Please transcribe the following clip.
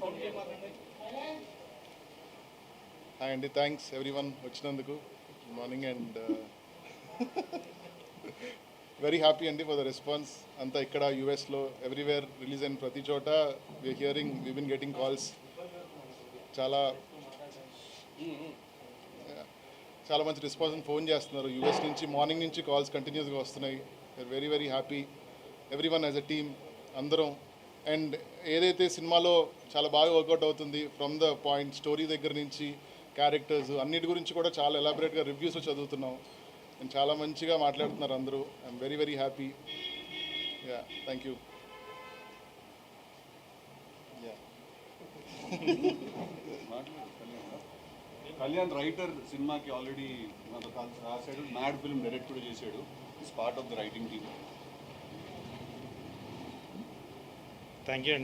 Hi అండి, thanks everyone వచ్చినందుకు. Good morning and very happy అండి ఫర్ ద రెస్పాన్స్. అంతా ఇక్కడ యూఎస్లో ఎవ్రీవేర్ రిలీజ్ అయిన ప్రతి చోట వీ బిన్ గెటింగ్ కాల్స్. చాలా చాలా మంచి రెస్పాన్స్. ఫోన్ చేస్తున్నారు యూఎస్ నుంచి, మార్నింగ్ నుంచి కాల్స్ కంటిన్యూస్గా వస్తున్నాయి. Very very happy everyone as a team అందరం. అండ్ ఏదైతే సినిమాలో చాలా బాగా వర్కౌట్ అవుతుంది, ఫ్రమ్ ద పాయింట్ స్టోరీ దగ్గర నుంచి క్యారెక్టర్స్ అన్నిటి గురించి కూడా చాలా ఎలాబరేట్గా రివ్యూస్ చదువుతున్నాం. అండ్ చాలా మంచిగా మాట్లాడుతున్నారు అందరూ. I'm very very happy. Yeah, thank you. Yeah, Kalyan writer సినిమాకి ఆల్రెడీ రాశాడు, మ్యాడ్ ఫిల్మ్ డైరెక్ట్ కూడా చేశాడు. Is part of the writing team. Thank you అండి.